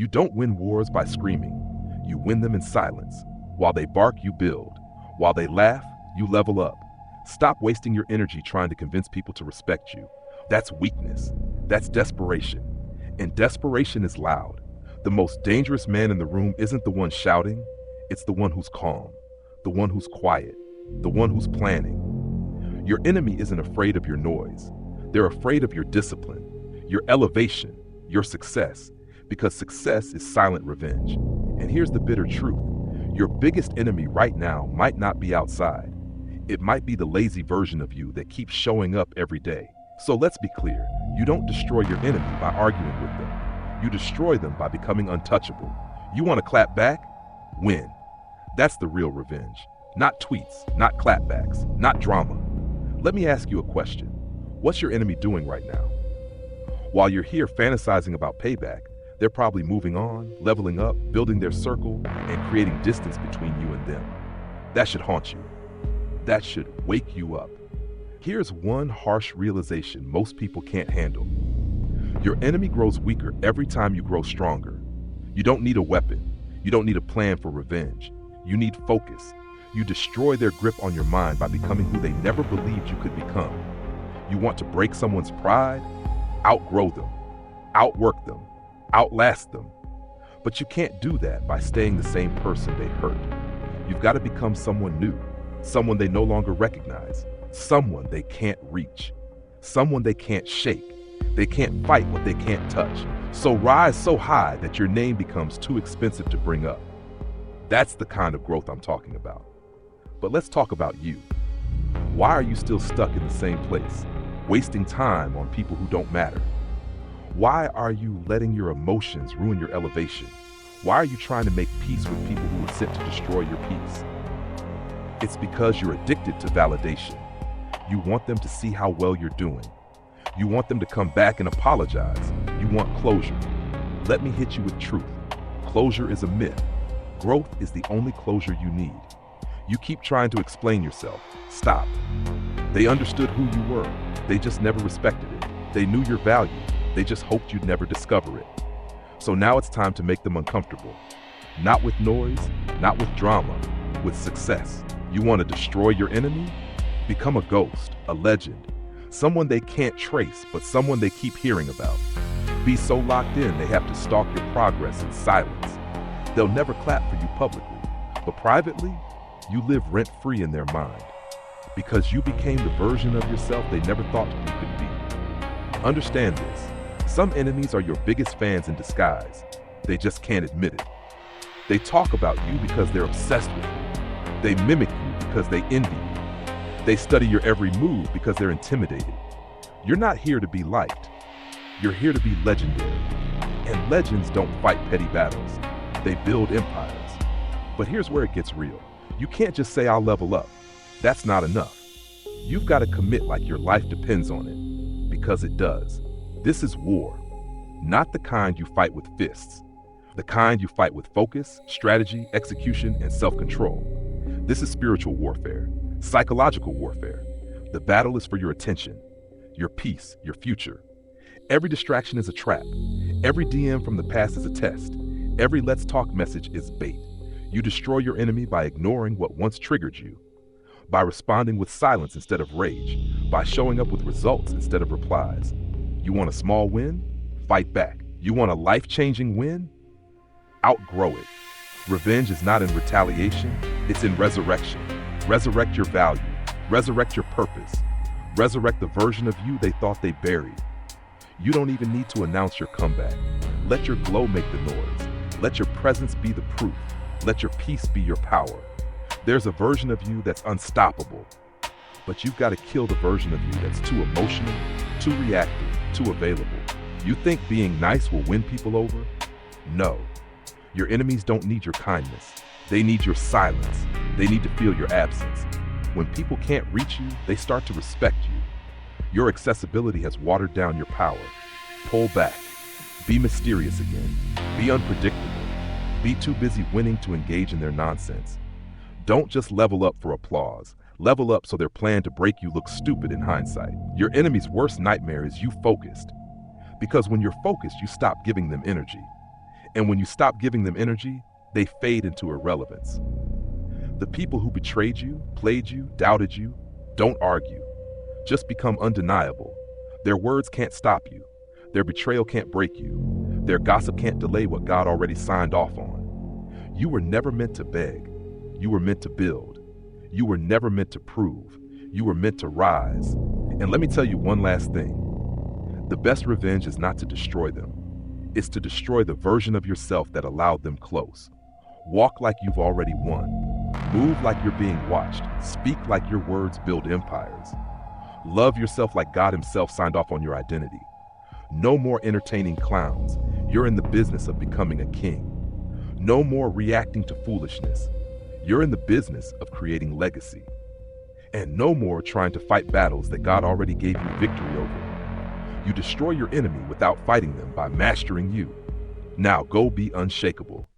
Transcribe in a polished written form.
You don't win wars by screaming. You win them in silence. While they bark, you build. While they laugh, you level up. Stop wasting your energy trying to convince people to respect you. That's weakness. That's desperation. And desperation is loud. The most dangerous man in the room isn't the one shouting, it's the one who's calm, the one who's quiet, the one who's planning. Your enemy isn't afraid of your noise. They're afraid of your discipline, your elevation, your success, because success is silent revenge. And here's the bitter truth. Your biggest enemy right now might not be outside. It might be the lazy version of you that keeps showing up every day. So let's be clear. You don't destroy your enemy by arguing with them. You destroy them by becoming untouchable. You want to clap back? Win. That's the real revenge. Not tweets, not clapbacks, not drama. Let me ask you a question. What's your enemy doing right now? While you're here fantasizing about payback, they're probably moving on, leveling up, building their circle, and creating distance between you and them. That should haunt you. That should wake you up. Here's one harsh realization most people can't handle. Your enemy grows weaker every time you grow stronger. You don't need a weapon. You don't need a plan for revenge. You need focus. You destroy their grip on your mind by becoming who they never believed you could become. You want to break someone's pride? Outgrow them. Outwork them. Outlast them. But you can't do that by staying the same person they hurt. You've got to become someone new, someone they no longer recognize, someone they can't reach, someone they can't shake. They can't fight what they can't touch. So rise so high that your name becomes too expensive to bring up. That's the kind of growth I'm talking about. But let's talk about you. Why are you still stuck in the same place, wasting time on people who don't matter? Why are you letting your emotions ruin your elevation? Why are you trying to make peace with people who are sent to destroy your peace? It's because you're addicted to validation. You want them to see how well you're doing. You want them to come back and apologize. You want closure. Let me hit you with truth. Closure is a myth. Growth is the only closure you need. You keep trying to explain yourself. Stop. They understood who you were. They just never respected it. They knew your value. They just hoped you'd never discover it. So now it's time to make them uncomfortable. Not with noise, not with drama, with success. You want to destroy your enemy? Become a ghost, a legend. Someone they can't trace, but someone they keep hearing about. Be so locked in they have to stalk your progress in silence. They'll never clap for you publicly, but privately, you live rent-free in their mind. Because you became the version of yourself they never thought you could be. Understand this. Some enemies are your biggest fans in disguise. They just can't admit it. They talk about you because they're obsessed with you. They mimic you because they envy you. They study your every move because they're intimidated. You're not here to be liked. You're here to be legendary. And legends don't fight petty battles. They build empires. But here's where it gets real. You can't just say, I'll level up. That's not enough. You've got to commit like your life depends on it. Because it does. This is war. Not the kind you fight with fists. The kind you fight with focus, strategy, execution, and self-control. This is spiritual warfare. Psychological warfare. The battle is for your attention, your peace, your future. Every distraction is a trap. Every DM from the past is a test. Every let's talk message is bait. You destroy your enemy by ignoring what once triggered you, by responding with silence instead of rage, by showing up with results instead of replies. You want a small win? Fight back. You want a life-changing win? Outgrow it. Revenge is not in retaliation, it's in resurrection. Resurrect your value. Resurrect your purpose. Resurrect the version of you they thought they buried. You don't even need to announce your comeback. Let your glow make the noise. Let your presence be the proof. Let your peace be your power. There's a version of you that's unstoppable. But you've got to kill the version of you that's too emotional, too reactive, too available. You think being nice will win people over? No. Your enemies don't need your kindness. They need your silence. They need to feel your absence. When people can't reach you, they start to respect you. Your accessibility has watered down your power. Pull back. Be mysterious again. Be unpredictable. Be too busy winning to engage in their nonsense. Don't just level up for applause. Level up so their plan to break you looks stupid in hindsight. Your enemy's worst nightmare is you focused. Because when you're focused, you stop giving them energy. And when you stop giving them energy, they fade into irrelevance. The people who betrayed you, played you, doubted you, don't argue. Just become undeniable. Their words can't stop you. Their betrayal can't break you. Their gossip can't delay what God already signed off on. You were never meant to beg. You were meant to build. You were never meant to prove. You were meant to rise. And let me tell you one last thing. The best revenge is not to destroy them. It's to destroy the version of yourself that allowed them close. Walk like you've already won. Move like you're being watched. Speak like your words build empires. Love yourself like God Himself signed off on your identity. No more entertaining clowns. You're in the business of becoming a king. No more reacting to foolishness. You're in the business of creating legacy. And no more trying to fight battles that God already gave you victory over. You destroy your enemy without fighting them by mastering you. Now go be unshakable.